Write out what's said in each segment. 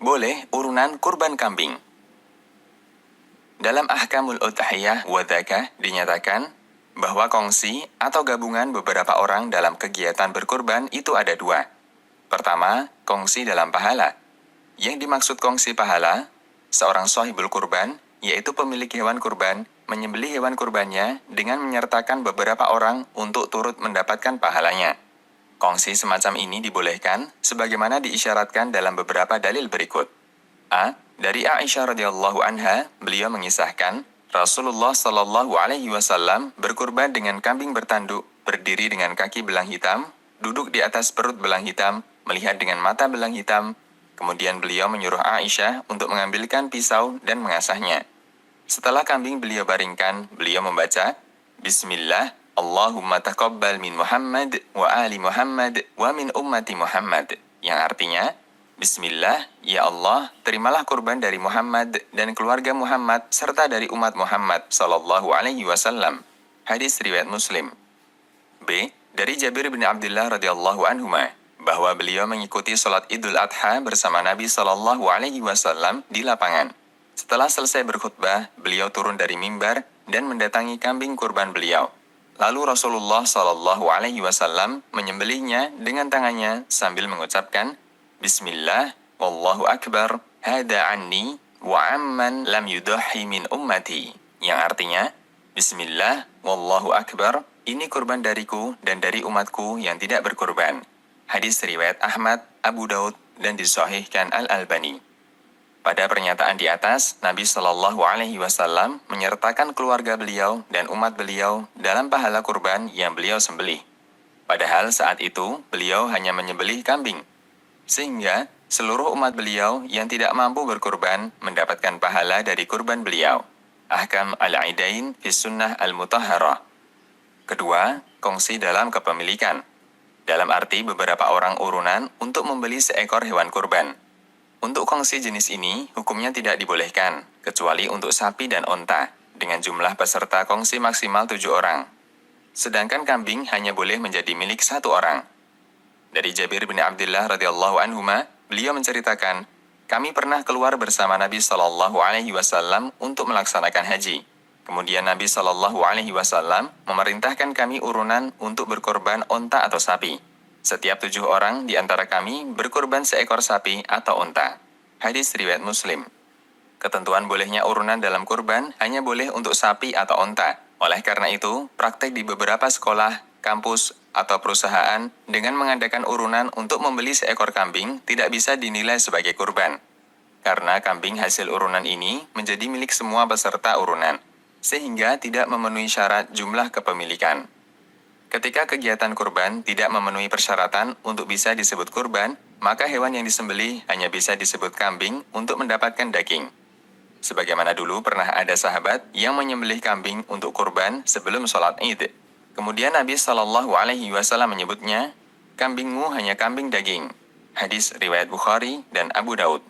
Boleh urunan kurban kambing. Dalam Ahkamul Udhiyah wa Dzakah dinyatakan bahwa kongsi atau gabungan beberapa orang dalam kegiatan berkurban itu ada dua. Pertama, kongsi dalam pahala. Yang dimaksud kongsi pahala, seorang shahibul kurban, yaitu pemilik hewan kurban, menyembelih hewan kurbannya dengan menyertakan beberapa orang untuk turut mendapatkan pahalanya. Kongsi semacam ini dibolehkan sebagaimana diisyaratkan dalam beberapa dalil berikut. A. Dari Aisyah radhiyallahu anha, beliau mengisahkan, Rasulullah Shallallahu alaihi wasallam berkurban dengan kambing bertanduk, berdiri dengan kaki belang hitam, duduk di atas perut belang hitam, melihat dengan mata belang hitam. Kemudian beliau menyuruh Aisyah untuk mengambilkan pisau dan mengasahnya. Setelah kambing beliau baringkan, beliau membaca, Bismillah, Allahumma taqabbal min Muhammad wa ali Muhammad wa min ummati Muhammad. Yang artinya, Bismillah, ya Allah, terimalah kurban dari Muhammad dan keluarga Muhammad serta dari umat Muhammad sallallahu alaihi wasallam. Hadis riwayat Muslim. B. Dari Jabir bin Abdullah radhiyallahu anhuma, bahwa beliau mengikuti salat Idul Adha bersama Nabi sallallahu alaihi wasallam di lapangan. Setelah selesai berkhutbah, beliau turun dari mimbar dan mendatangi kambing kurban beliau. Lalu Rasulullah sallallahu alaihi wasallam menyembelihnya dengan tangannya sambil mengucapkan, Bismillah, wallahu akbar, hada anni, wa amman lam yudahi min ummati. Yang artinya, Bismillah, wallahu akbar, ini kurban dariku dan dari umatku yang tidak berkurban. Hadis riwayat Ahmad, Abu Daud, dan disahihkan Al-Albani. Pada pernyataan di atas, Nabi Shallallahu alaihi wasallam menyertakan keluarga beliau dan umat beliau dalam pahala kurban yang beliau sembelih. Padahal saat itu, beliau hanya menyembelih kambing. Sehingga, seluruh umat beliau yang tidak mampu berkurban mendapatkan pahala dari kurban beliau. Ahkam al-Aidain fi Sunnah al-Mutahharah. Kedua, kongsi dalam kepemilikan. Dalam arti beberapa orang urunan untuk membeli seekor hewan kurban. Untuk kongsi jenis ini, hukumnya tidak dibolehkan, kecuali untuk sapi dan onta, dengan jumlah peserta kongsi maksimal 7 orang. Sedangkan kambing hanya boleh menjadi milik 1 orang. Dari Jabir bin Abdullah radhiyallahu anhuma, beliau menceritakan, kami pernah keluar bersama Nabi Shallallahu alaihi wasallam untuk melaksanakan haji. Kemudian Nabi Shallallahu alaihi wasallam memerintahkan kami urunan untuk berkorban onta atau sapi. Setiap 7 orang di antara kami berkorban seekor sapi atau onta. Hadis riwayat Muslim. Ketentuan bolehnya urunan dalam kurban hanya boleh untuk sapi atau onta. Oleh karena itu, praktek di beberapa sekolah, kampus, atau perusahaan dengan mengadakan urunan untuk membeli seekor kambing tidak bisa dinilai sebagai kurban. Karena kambing hasil urunan ini menjadi milik semua peserta urunan, sehingga tidak memenuhi syarat jumlah kepemilikan. Ketika kegiatan kurban tidak memenuhi persyaratan untuk bisa disebut kurban, maka hewan yang disembelih hanya bisa disebut kambing untuk mendapatkan daging. Sebagaimana dulu pernah ada sahabat yang menyembelih kambing untuk kurban sebelum sholat Id. Kemudian Nabi Shallallahu alaihi wasallam menyebutnya, kambingmu hanya kambing daging. Hadis riwayat Bukhari dan Abu Daud.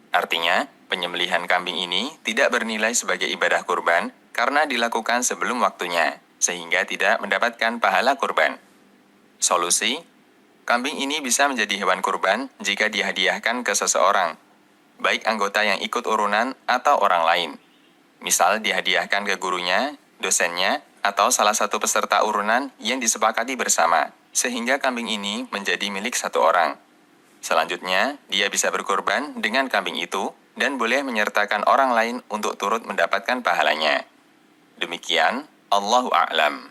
Artinya, penyembelihan kambing ini tidak bernilai sebagai ibadah kurban karena dilakukan sebelum waktunya, sehingga tidak mendapatkan pahala kurban. Solusi, kambing ini bisa menjadi hewan kurban jika dihadiahkan ke seseorang, baik anggota yang ikut urunan atau orang lain. Misal dihadiahkan ke gurunya, dosennya, atau salah satu peserta urunan yang disepakati bersama, sehingga kambing ini menjadi milik 1 orang. Selanjutnya, dia bisa berkorban dengan kambing itu dan boleh menyertakan orang lain untuk turut mendapatkan pahalanya. Demikian, Allahu a'lam.